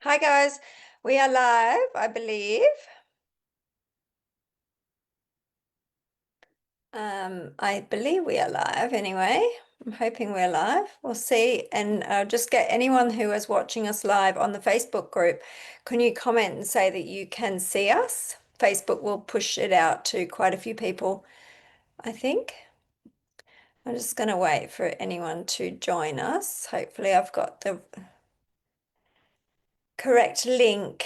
Hi guys, we are live, I believe. I believe we are live anyway. I'm hoping we're live. We'll see. And just get anyone who is watching us live on the Facebook group, can you comment and say that you can see us? Facebook will push it out to quite a few people, I think. I'm just going to wait for anyone to join us. Hopefully I've got the correct link.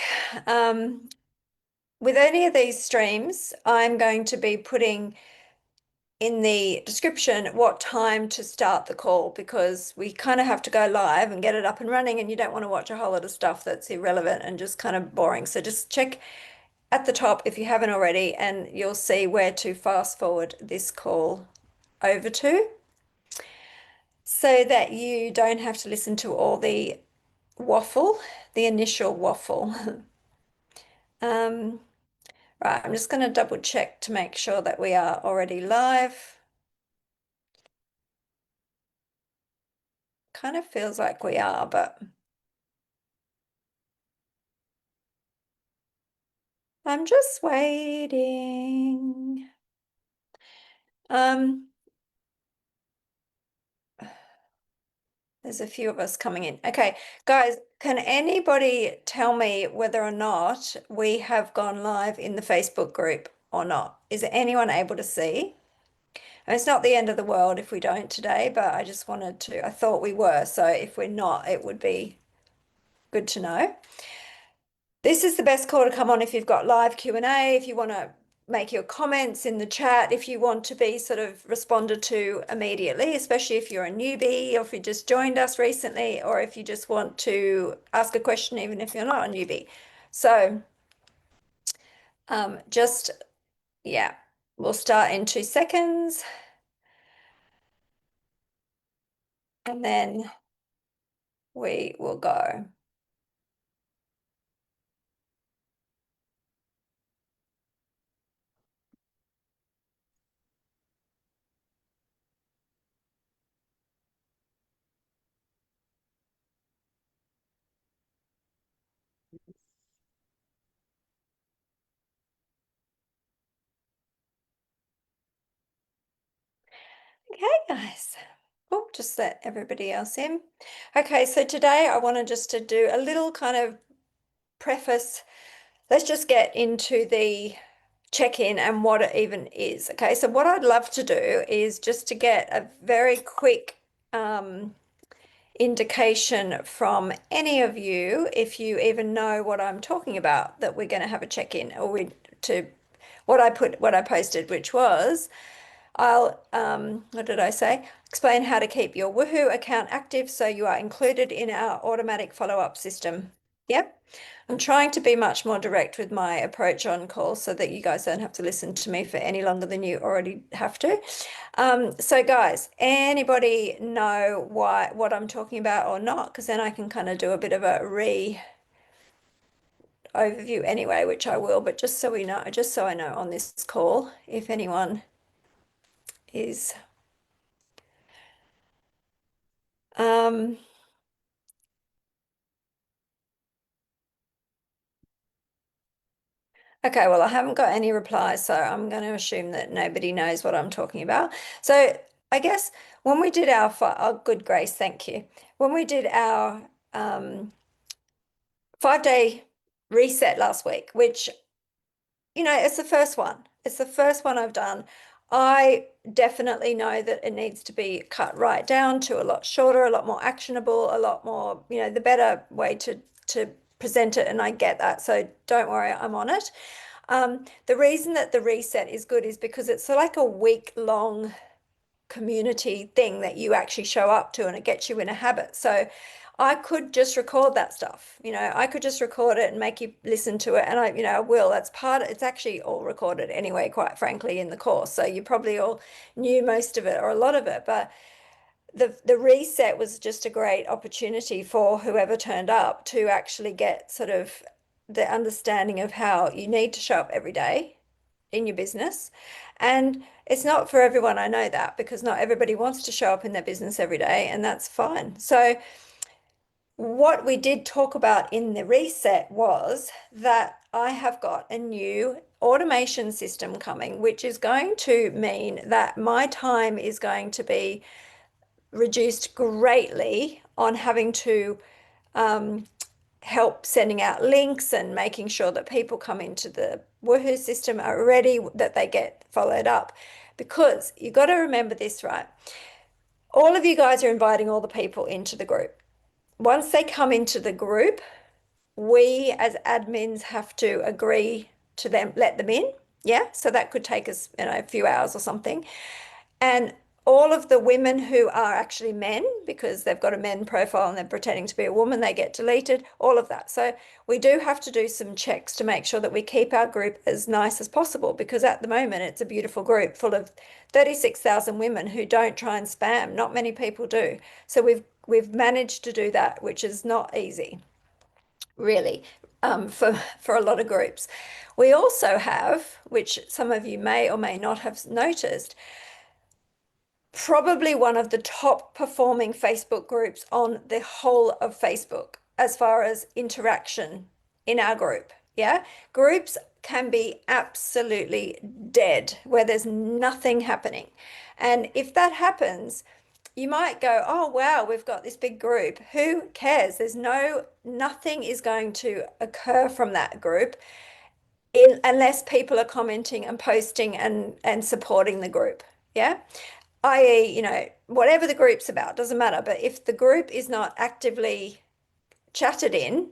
With any of these streams, I'm going to be putting in the description what time to start the call because we kind of have to go live and get it up and running, and you don't want to watch a whole lot of stuff that's irrelevant and just kind of boring. So just check at the top if you haven't already, and you'll see where to fast forward this call over to so that you don't have to listen to all the waffle, the initial waffle. Um, right, I'm just going to double check to make sure that we are already live. Kind of feels like we are, but I'm just waiting. Um, there's a few of us coming in. Okay, guys, can anybody tell me whether or not we have gone live in the Facebook group or not? Is anyone able to see? And it's not the end of the world if we don't today, but I just wanted to, I thought we were. So if we're not, it would be good to know. This is the best call to come on if you've got live Q&A, if you want to make your comments in the chat, if you want to be sort of responded to immediately, especially if you're a newbie or if you just joined us recently, or if you just want to ask a question, even if you're not a newbie. So just, yeah, we'll start in 2 seconds. And then we will go. Okay, guys. Oh, just let everybody else in. Okay, so today I wanted just to do a little kind of preface. Let's just get into the check-in and what it even is. Okay, so what I'd love to do is just to get a very quick indication from any of you, if you even know what I'm talking about, that we're going to have a check-in, or to what I posted, which was what did I say? Explain how to keep your Woohoo account active so you are included in our automatic follow-up system. Yep. I'm trying to be much more direct with my approach on calls so that you guys don't have to listen to me for any longer than you already have to. So guys, anybody know what I'm talking about or not? Because then I can kind of do a bit of a overview anyway, which I will, but just so we know, just so I know on this call, if anyone is um okay, well, I haven't got any replies, so I'm going to assume that nobody knows what I'm talking about. So I guess when we did our, oh, good Grace, thank you. When we did our 5-day reset last week, which, it's the first one. It's the first one I've done. I definitely know that it needs to be cut right down to a lot shorter, a lot more actionable, a lot more, the better way to present it, and I get that. So don't worry, I'm on it. The reason that the reset is good is because it's like a week-long community thing that you actually show up to, and it gets you in a habit. So I could just record that stuff. I could just record it and make you listen to it. And I will. That's it's actually all recorded anyway, quite frankly, in the course. So you probably all knew most of it or a lot of it. But the reset was just a great opportunity for whoever turned up to actually get sort of the understanding of how you need to show up every day in your business. And it's not for everyone, I know that, because not everybody wants to show up in their business every day, and that's fine. So what we did talk about in the reset was that I have got a new automation system coming, which is going to mean that my time is going to be reduced greatly on having to help sending out links and making sure that people come into the Woohoo system are ready, that they get followed up. Because you got to remember this, right? All of you guys are inviting all the people into the group. Once they come into the group, we as admins have to agree to them, let them in. Yeah. So that could take us, a few hours or something. And all of the women who are actually men, because they've got a men profile and they're pretending to be a woman, they get deleted, all of that. So we do have to do some checks to make sure that we keep our group as nice as possible, because at the moment it's a beautiful group full of 36,000 women who don't try and spam. Not many people do. So we've managed to do that, which is not easy, really, for a lot of groups. We also have, which some of you may or may not have noticed, probably one of the top performing Facebook groups on the whole of Facebook as far as interaction in our group. Yeah. Groups can be absolutely dead where there's nothing happening. And if that happens, you might go, oh, wow, we've got this big group. Who cares? Nothing is going to occur from that group unless people are commenting and posting and supporting the group. Yeah. I.e., whatever the group's about, doesn't matter. But if the group is not actively chatted in,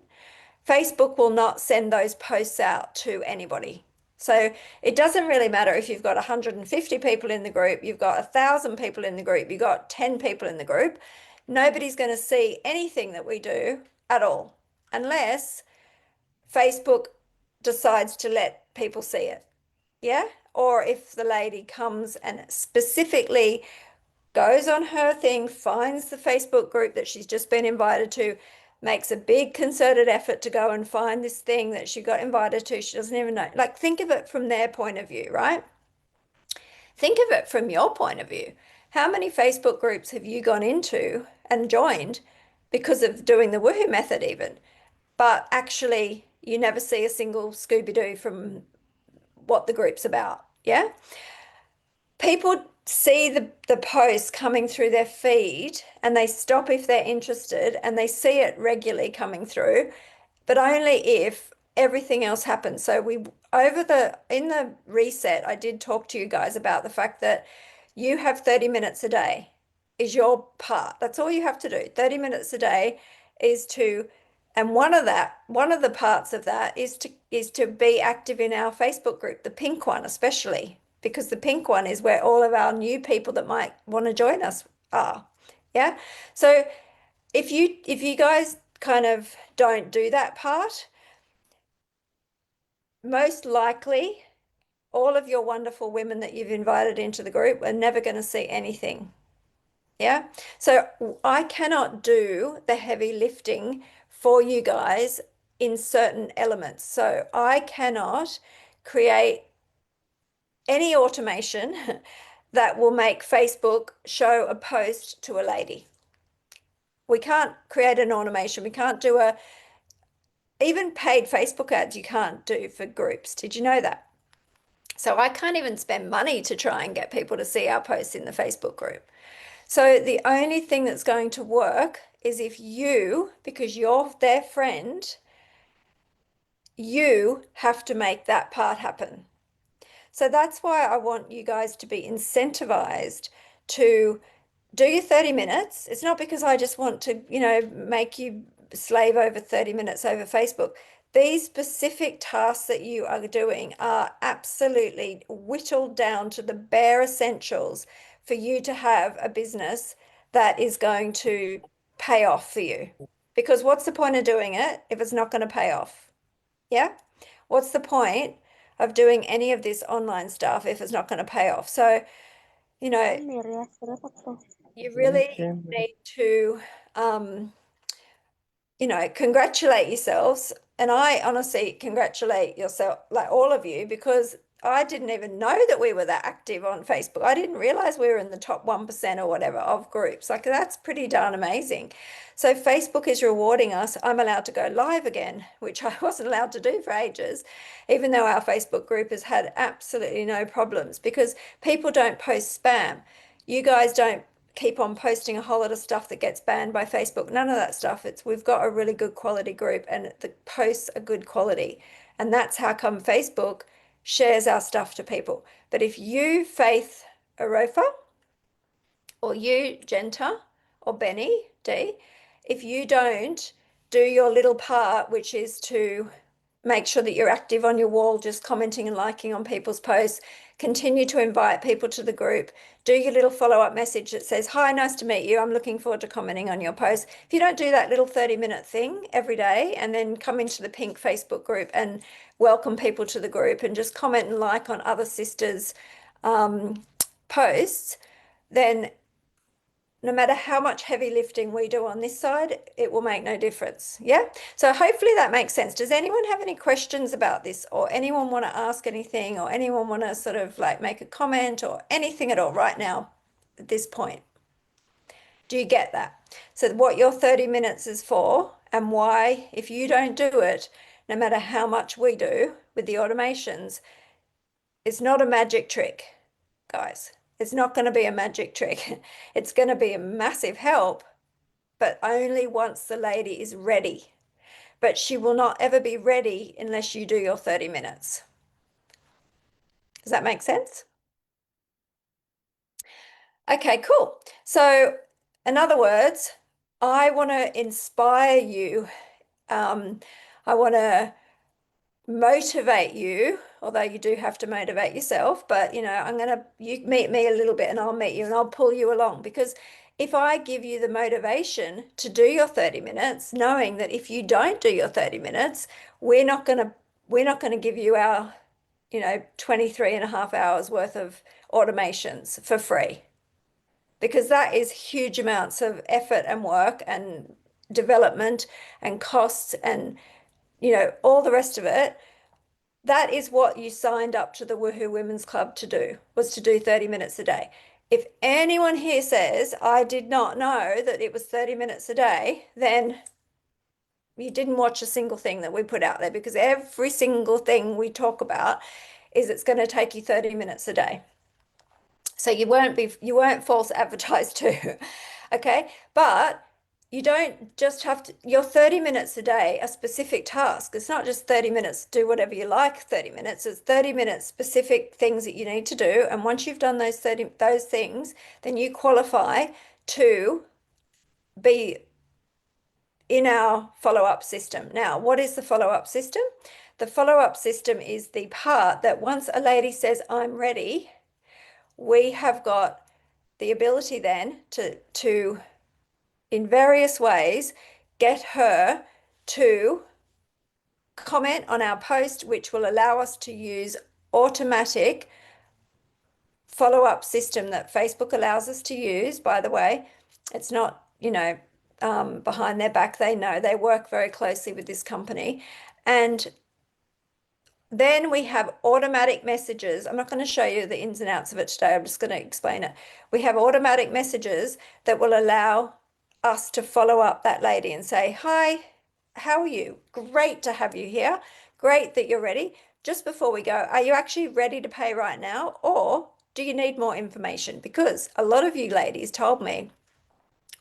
Facebook will not send those posts out to anybody. So it doesn't really matter if you've got 150 people in the group, you've got 1,000 people in the group, you've got 10 people in the group. Nobody's going to see anything that we do at all, unless Facebook decides to let people see it. Yeah. Or if the lady comes and specifically goes on her thing, finds the Facebook group that she's just been invited to, makes a big concerted effort to go and find this thing that she got invited to. She doesn't even know. Like, think of it from their point of view, right? Think of it from your point of view. How many Facebook groups have you gone into and joined because of doing the Woohoo method, even? But actually, you never see a single Scooby-Doo from what the group's about. Yeah. People see the posts coming through their feed and they stop if they're interested, and they see it regularly coming through, but only if everything else happens. So in the reset, I did talk to you guys about the fact that you have 30 minutes a day is your part. That's all you have to do. 30 minutes a day is to, and one of the parts of that is to be active in our Facebook group, the pink one especially, because the pink one is where all of our new people that might want to join us are. Yeah. So if you guys kind of don't do that part, most likely all of your wonderful women that you've invited into the group are never going to see anything. Yeah. So I cannot do the heavy lifting for you guys in certain elements. So I cannot create any automation that will make Facebook show a post to a lady. We can't create an automation. We can't do even paid Facebook ads you can't do for groups. Did you know that? So I can't even spend money to try and get people to see our posts in the Facebook group. So the only thing that's going to work is if you, because you're their friend, you have to make that part happen. So that's why I want you guys to be incentivized to do your 30 minutes. It's not because I just want to, make you slave over 30 minutes over Facebook. These specific tasks that you are doing are absolutely whittled down to the bare essentials for you to have a business that is going to pay off for you. Because what's the point of doing it if it's not going to pay off? Yeah. What's the point of doing any of this online stuff if it's not going to pay off? So, you really need to, congratulate yourselves. And I honestly congratulate yourself, like all of you, because I didn't even know that we were that active on Facebook. I didn't realize we were in the top 1% or whatever of groups. Like that's pretty darn amazing. So Facebook is rewarding us. I'm allowed to go live again, which I wasn't allowed to do for ages, even though our Facebook group has had absolutely no problems because people don't post spam. You guys don't keep on posting a whole lot of stuff that gets banned by Facebook. None of that stuff. We've got a really good quality group and the posts are good quality. And that's how come Facebook shares our stuff to people. But if you, Faith Arofa, or you, Genta, or Benny D, if you don't do your little part, which is to make sure that you're active on your wall, just commenting and liking on people's posts, continue to invite people to the group, do your little follow-up message that says, hi, nice to meet you. I'm looking forward to commenting on your post. If you don't do that little 30-minute thing every day and then come into the pink Facebook group and welcome people to the group and just comment and like on other sisters' posts, then no matter how much heavy lifting we do on this side, it will make no difference. Yeah. So hopefully that makes sense. Does anyone have any questions about this or anyone want to ask anything or anyone want to sort of like make a comment or anything at all right now at this point? Do you get that? So what your 30 minutes is for and why, if you don't do it, no matter how much we do with the automations, it's not a magic trick, guys. It's not going to be a magic trick. It's going to be a massive help, but only once the lady is ready. But she will not ever be ready unless you do your 30 minutes. Does that make sense? Okay, cool. So in other words, I want to inspire you. I want to motivate you, although you do have to motivate yourself, but you meet me a little bit and I'll meet you and I'll pull you along, because if I give you the motivation to do your 30 minutes, knowing that if you don't do your 30 minutes, we're not going to give you our 23 and a half hours worth of automations for free, because that is huge amounts of effort and work and development and costs and all the rest of it. That is what you signed up to the Woohoo Women's Club to do, was to do 30 minutes a day. If anyone here says, I did not know that it was 30 minutes a day, then you didn't watch a single thing that we put out there, because every single thing we talk about is it's going to take you 30 minutes a day. So you weren't false advertised to. Okay. But you don't just have to, your 30 minutes a day, a specific task. It's not just 30 minutes, do whatever you like, 30 minutes. It's 30 minutes, specific things that you need to do. And once you've done those things, then you qualify to be in our follow-up system. Now, what is the follow-up system? The follow-up system is the part that once a lady says, I'm ready, we have got the ability then to in various ways get her to comment on our post, which will allow us to use automatic follow-up system that Facebook allows us to use. By the way, it's not, behind their back. They know, they work very closely with this company. And then we have automatic messages. I'm not going to show you the ins and outs of it today. I'm just going to explain it. We have automatic messages that will allow us to follow up that lady and say, hi, how are you? Great to have you here. Great that you're ready. Just before we go, are you actually ready to pay right now? Or do you need more information? Because a lot of you ladies told me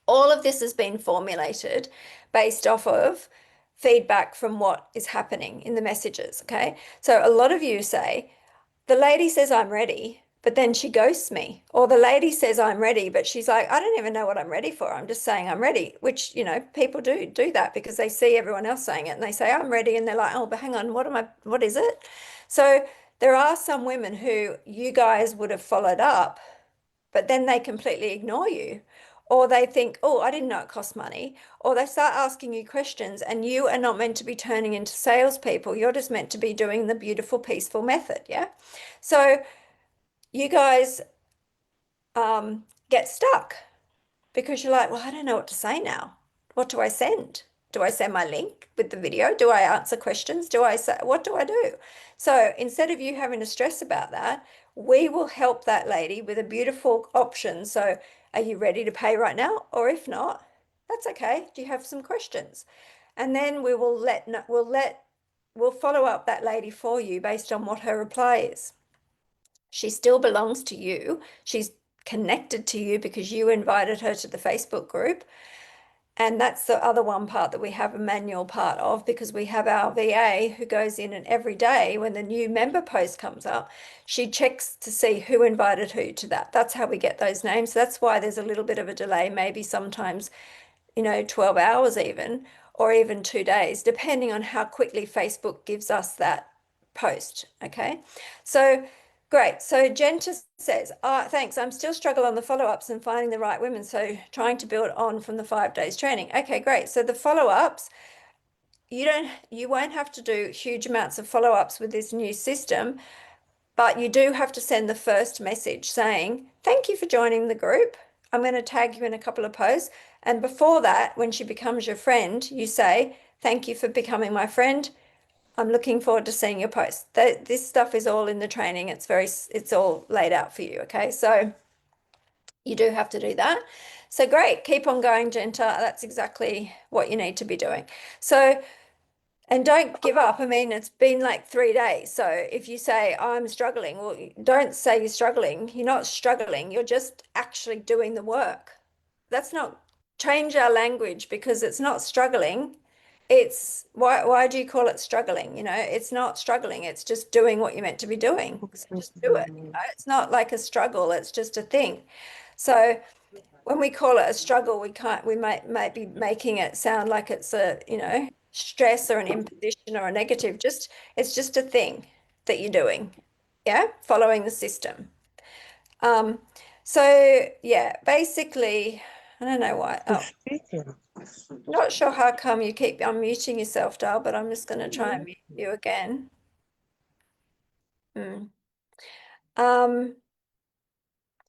all of this has been formulated based off of feedback from what is happening in the messages. Okay. So a lot of you say, the lady says I'm ready, but then she ghosts me. Or the lady says I'm ready, but she's like, I don't even know what I'm ready for. I'm just saying I'm ready, which, people do that because they see everyone else saying it and they say I'm ready. And they're like, oh, but hang on, what is it? So there are some women who you guys would have followed up, but then they completely ignore you. Or they think, oh, I didn't know it cost money. Or they start asking you questions and you are not meant to be turning into salespeople. You're just meant to be doing the beautiful, peaceful method. Yeah. So you guys get stuck because you're like, well, I don't know what to say now. What do I send? Do I send my link with the video? Do I answer questions? Do I say, what do I do? So instead of you having to stress about that, we will help that lady with a beautiful option. So are you ready to pay right now? Or if not, that's okay. Do you have some questions? And then we will we'll follow up that lady for you based on what her reply is. She still belongs to you. She's connected to you because you invited her to the Facebook group. And that's the other one part that we have a manual part of, because we have our VA who goes in, and every day when the new member post comes up, she checks to see who invited who to that. That's how we get those names. That's why there's a little bit of a delay, maybe sometimes, 12 hours even, or even 2 days, depending on how quickly Facebook gives us that post. Okay. So great. So Genta says, thanks. I'm still struggling on the follow-ups and finding the right women. So trying to build on from the 5 days training. Okay, great. So the follow-ups, you won't have to do huge amounts of follow-ups with this new system, but you do have to send the first message saying, thank you for joining the group. I'm going to tag you in a couple of posts. And before that, when she becomes your friend, you say, thank you for becoming my friend. I'm looking forward to seeing your post. This stuff is all in the training. It's all laid out for you. Okay. So you do have to do that. So great. Keep on going, Genta. That's exactly what you need to be doing. So, and don't give up. I mean, it's been like 3 days. So if you say, I'm struggling, well, don't say you're struggling. You're not struggling. You're just actually doing the work. That's not, change our language, because it's not struggling. It's why do you call it struggling? It's not struggling. It's just doing what you're meant to be doing. So just do it. It's not like a struggle. It's just a thing. So when we call it a struggle, we might be making it sound like it's a, stress or an imposition or a negative. It's just a thing that you're doing. Yeah, following the system. Um, so yeah, basically, I don't know why. Oh, not sure how come you keep unmuting yourself, Dal, but I'm just going to try and mute you again.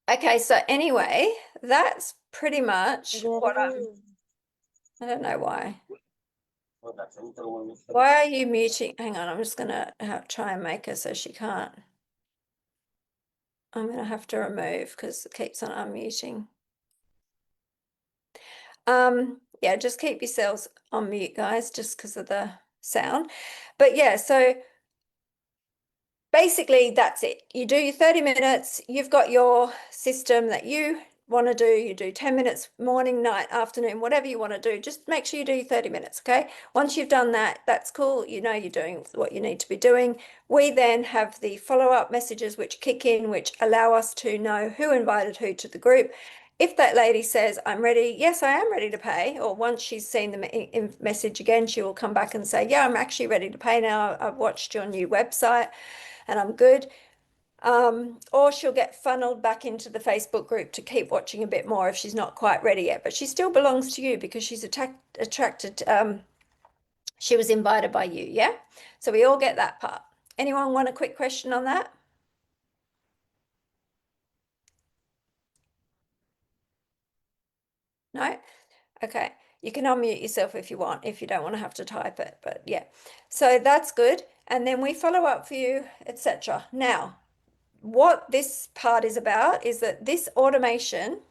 Okay, so anyway, that's pretty much what I don't know why. Why are you muting? Hang on, I'm just going to try and make her so she can't. I'm going to have to remove because it keeps on unmuting. Yeah, just keep yourselves on mute, guys, just because of the sound. But yeah, so basically that's it. You do your 30 minutes, you've got your system that you want to do. You do 10 minutes morning, night, afternoon, whatever you want to do. Just make sure you do 30 minutes, okay? Once you've done that, that's cool. You're doing what you need to be doing. We then have the follow-up messages which kick in, which allow us to know who invited who to the group. If that lady says, I'm ready, yes, I am ready to pay, or once she's seen the message again, she will come back and say, yeah, I'm actually ready to pay now. I've watched your new website and I'm good. Or she'll get funneled back into the Facebook group to keep watching a bit more if she's not quite ready yet. But she still belongs to you because she's attracted. She was invited by you, yeah? So we all get that part. Anyone want a quick question on that? No? Okay. You can unmute yourself if you want, if you don't want to have to type it, but yeah. So that's good. And then we follow up for you, etc. Now, what this part is about is that this automation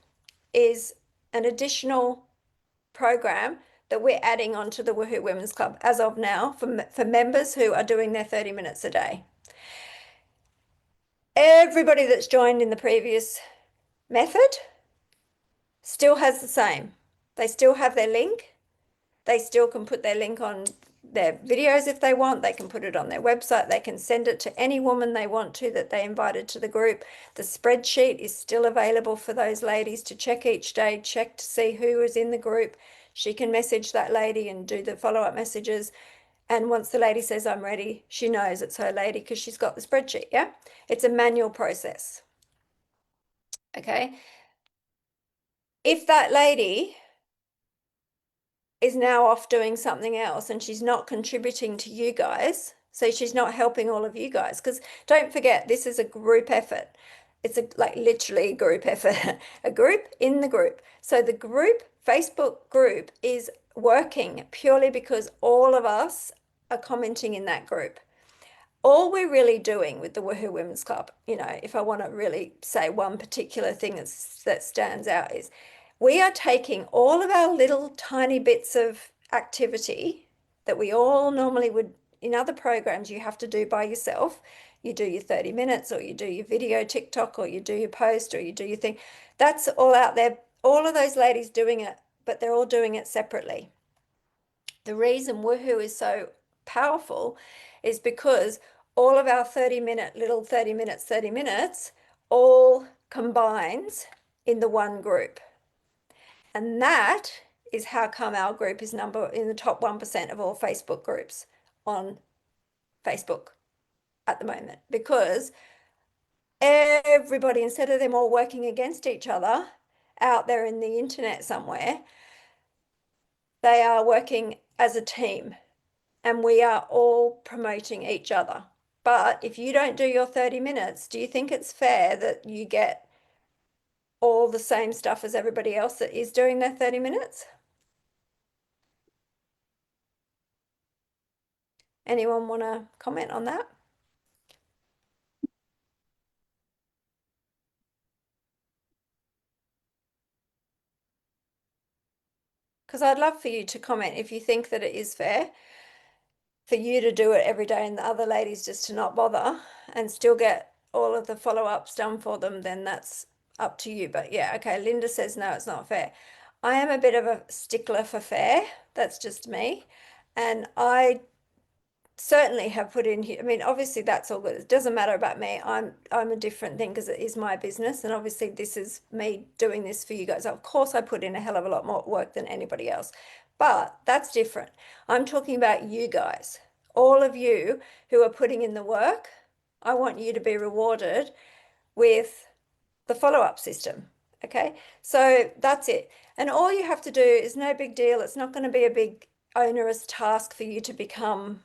is an additional program that we're adding onto the Woohoo Women's Club as of now for members who are doing their 30 minutes a day. Everybody that's joined in the previous method still has the same. They still have their link. They still can put their link on their videos if they want. They can put it on their website. They can send it to any woman they want to that they invited to the group. The spreadsheet is still available for those ladies to check each day, check to see who is in the group. She can message that lady and do the follow-up messages. And once the lady says, I'm ready, she knows it's her lady because she's got the spreadsheet, yeah? It's a manual process, okay? If that lady is now off doing something else and she's not contributing to you guys, so she's not helping all of you guys, because don't forget, this is a group effort. It's like literally a group effort, a group in the group. So the group, Facebook group, is working purely because all of us are commenting in that group. All we're really doing with the Woohoo Women's Club, you know, if I want to really say one particular thing that stands out, is we are taking all of our little tiny bits of activity that we all normally would in other programs you have to do by yourself. You do your 30 minutes, or you do your video TikTok, or you do your post, or you do your thing. That's all out there. All of those ladies doing it, but they're all doing it separately. The reason Woohoo is so powerful is because all of our 30-minute little 30 minutes, 30 minutes all combines in the one group. And that is how come our group is in the top 1% of all Facebook groups on Facebook at the moment, because everybody, instead of them all working against each other out there in the internet somewhere, they are working as a team, and we are all promoting each other. But if you don't do your 30 minutes, do you think it's fair that you get all the same stuff as everybody else that is doing their 30 minutes? Anyone want to comment on that? Because I'd love for you to comment if you think that it is fair for you to do it every day and the other ladies just to not bother and still get all of the follow-ups done for them, then that's up to you. But yeah, okay, Linda says no, it's not fair. I am a bit of a stickler for fair. That's just me. And I certainly have put in here. I mean, obviously that's all good. It doesn't matter about me. I'm a different thing because it is my business, and obviously this is me doing this for you guys. Of course, I put in a hell of a lot more work than anybody else, but that's different. I'm talking about you guys, all of you who are putting in the work. I want you to be rewarded with the follow-up system. Okay, so that's it. And all you have to do is no big deal. It's not going to be a big onerous task for you to become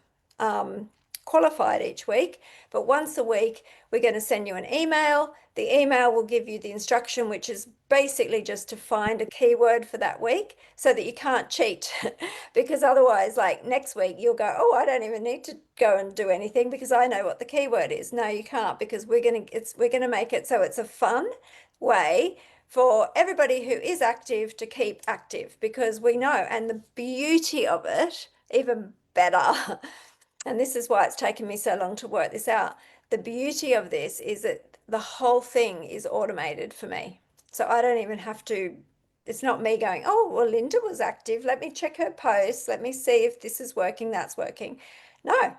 qualified each week, but once a week, we're going to send you an email. The email will give you the instruction, which is basically just to find a keyword for that week so that you can't cheat. Because otherwise, like next week, you'll go, oh, I don't even need to go and do anything because I know what the keyword is. No, you can't, because we're going to make it so it's a fun way for everybody who is active to keep active, because we know, and the beauty of it, even better, and this is why it's taken me so long to work this out. The beauty of this is that the whole thing is automated for me. So I don't even have to, it's not me going, oh, well, Linda was active. Let me check her posts. Let me see if this is working, that's working. No,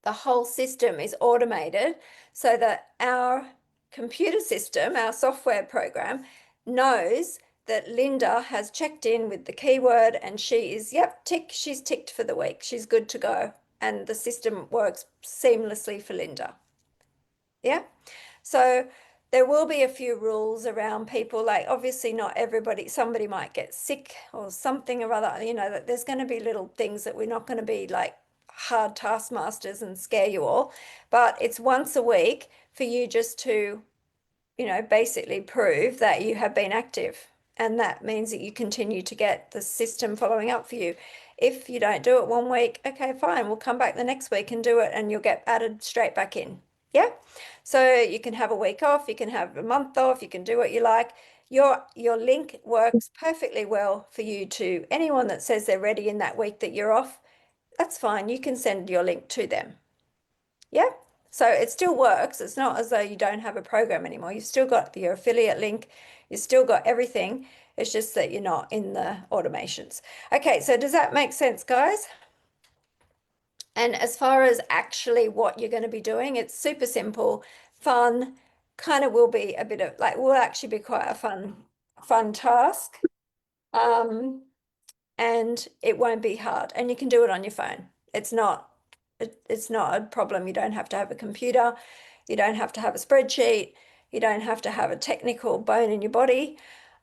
the whole system is automated so that our computer system, our software program, knows that Linda has checked in with the keyword and she is, yep, tick, she's ticked for the week. She's good to go. And the system works seamlessly for Linda. Yeah. So there will be a few rules around people, like obviously not everybody, somebody might get sick or something or other, you know, that there's going to be little things that we're not going to be like hard taskmasters and scare you all. But it's once a week for you just to, you know, basically prove that you have been active. And that means that you continue to get the system following up for you. If you don't do it one week, okay, fine, we'll come back the next week and do it, and you'll get added straight back in. Yeah. So you can have a week off, you can have a month off, you can do what you like. Your link works perfectly well for you to anyone that says they're ready in that week that you're off. That's fine. You can send your link to them. Yeah. So it still works. It's not as though you don't have a program anymore. You've still got your affiliate link. You've still got everything. It's just that you're not in the automations. Okay, so does that make sense, guys? And as far as actually what you're going to be doing, it's super simple, fun, kind of will be a bit of like, will actually be quite a fun task. And it won't be hard, and you can do it on your phone. It's not a problem. You don't have to have a computer. You don't have to have a spreadsheet. You don't have to have a technical bone in your body.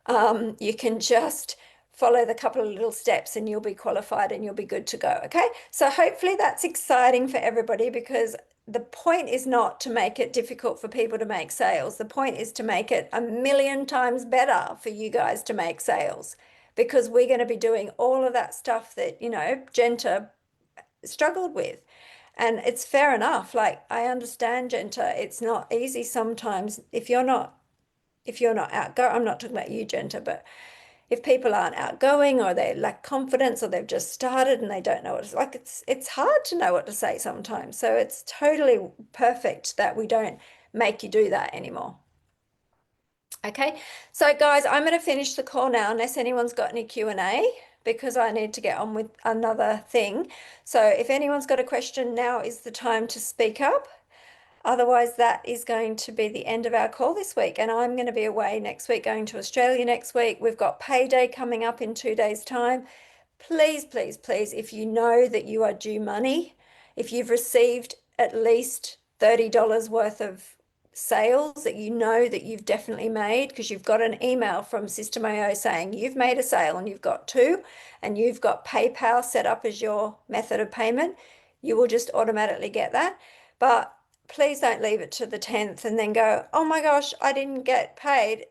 You can just follow the couple of little steps and you'll be qualified and you'll be good to go. Okay. So hopefully that's exciting for everybody, because the point is not to make it difficult for people to make sales. The point is to make it a million times better for you guys to make sales, because we're going to be doing all of that stuff that, you know, Genta struggled with. And it's fair enough. Like, I understand, Genta, it's not easy sometimes if you're not outgoing. I'm not talking about you, Genta, but if people aren't outgoing or they lack confidence or they've just started and they don't know what it's like, it's hard to know what to say sometimes. So it's totally perfect that we don't make you do that anymore. Okay, so guys, I'm going to finish the call now unless anyone's got any Q&A, because I need to get on with another thing. So if anyone's got a question, now is the time to speak up. Otherwise, that is going to be the end of our call this week. And I'm going to be away next week, going to Australia next week. We've got payday coming up in 2 days' time. Please, please, please, if you know that you are due money, if you've received at least $30 worth of sales that you know that you've definitely made, because you've got an email from System.io saying you've made a sale and you've got two, and you've got PayPal set up as your method of payment, you will just automatically get that. But please don't leave it to the 10th and then go, oh my gosh, I didn't get paid,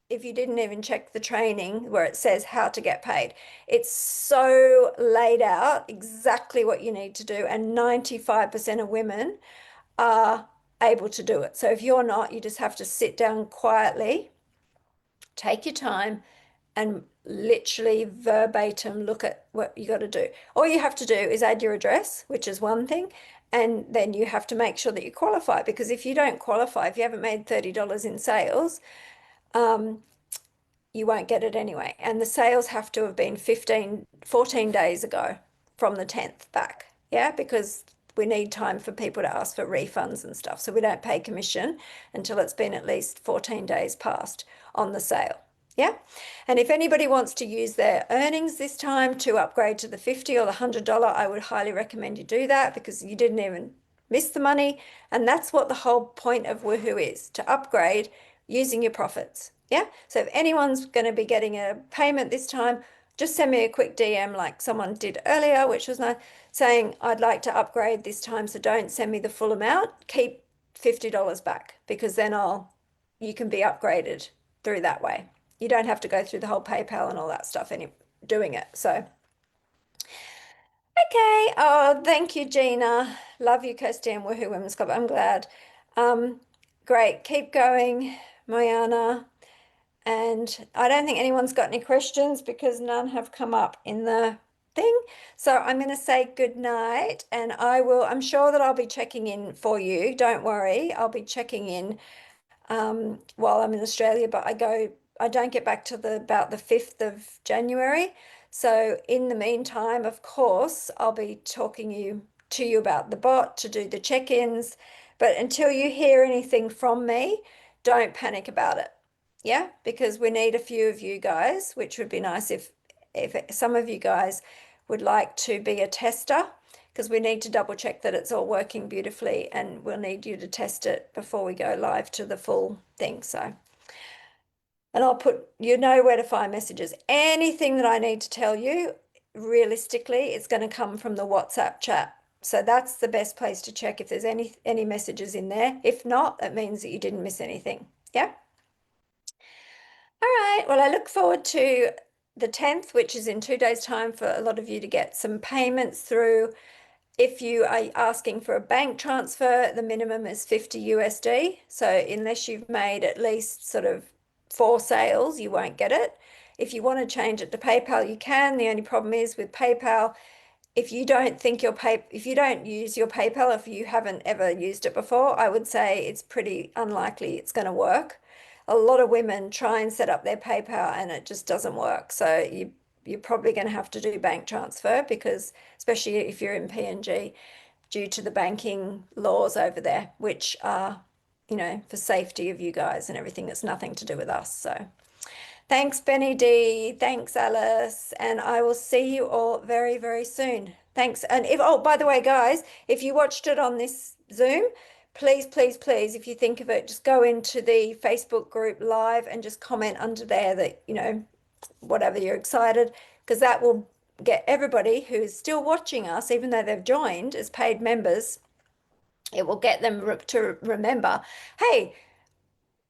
if you didn't even check the training where it says how to get paid. It's so laid out exactly what you need to do, and 95% of women are able to do it. So if you're not, you just have to sit down quietly, take your time, and literally verbatim look at what you got to do. All you have to do is add your address, which is one thing, and then you have to make sure that you qualify, because if you don't qualify, if you haven't made $30 in sales, you won't get it anyway. And the sales have to have been 14 days ago from the 10th back. Yeah, because we need time for people to ask for refunds and stuff. So we don't pay commission until it's been at least 14 days past on the sale. Yeah. And if anybody wants to use their earnings this time to upgrade to the 50 or the $100, I would highly recommend you do that, because you didn't even miss the money. And that's what the whole point of Woohoo is, to upgrade using your profits. Yeah. So if anyone's going to be getting a payment this time, just send me a quick DM like someone did earlier, which was nice, saying, I'd like to upgrade this time. So don't send me the full amount. Keep $50 back, because then you can be upgraded through that way. You don't have to go through the whole PayPal and all that stuff doing it. So, okay. Oh, thank you, Gina. Love you, Kirsty, and Woohoo Women's Club. I'm glad. Great. Keep going, Mariana. And I don't think anyone's got any questions, because none have come up in the thing. So I'm going to say good night, and I'm sure that I'll be checking in for you. Don't worry. I'll be checking in while I'm in Australia, but I don't get back to about the 5th of January. So in the meantime, of course, I'll be talking to you about the bot to do the check-ins. But until you hear anything from me, don't panic about it. Yeah, because we need a few of you guys, which would be nice if some of you guys would like to be a tester, because we need to double check that it's all working beautifully, and we'll need you to test it before we go live to the full thing. So, and I'll put, you know where to find messages. Anything that I need to tell you, realistically, it's going to come from the WhatsApp chat. So that's the best place to check if there's any messages in there. If not, that means that you didn't miss anything. Yeah. All right. Well, I look forward to the 10th, which is in 2 days' time, for a lot of you to get some payments through. If you are asking for a bank transfer, the minimum is 50 USD. So unless you've made at least sort of 4 sales, you won't get it. If you want to change it to PayPal, you can. The only problem is with PayPal, if you don't use your PayPal, if you haven't ever used it before, I would say it's pretty unlikely it's going to work. A lot of women try and set up their PayPal and it just doesn't work. So you're probably going to have to do bank transfer, because especially if you're in PNG, due to the banking laws over there, which are, for safety of you guys and everything. It's nothing to do with us. So thanks, Benny D. Thanks, Alice. And I will see you all very, very soon. Thanks. And by the way, guys, if you watched it on this Zoom, please, please, please, if you think of it, just go into the Facebook group live and just comment under there that, whatever you're excited, because that will get everybody who is still watching us, even though they've joined as paid members, it will get them to remember, hey,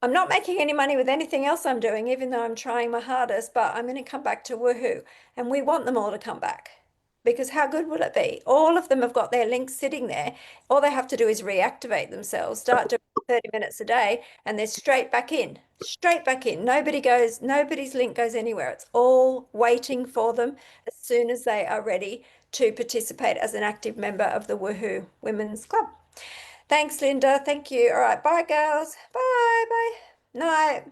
I'm not making any money with anything else I'm doing, even though I'm trying my hardest, but I'm going to come back to Woohoo. And we want them all to come back because how good will it be? All of them have got their links sitting there. All they have to do is reactivate themselves, start doing 30 minutes a day, and they're straight back in, straight back in. Nobody's link goes anywhere. It's all waiting for them as soon as they are ready to participate as an active member of the Woohoo Women's Club. Thanks, Linda. Thank you. All right. Bye, girls. Bye. Bye. Night.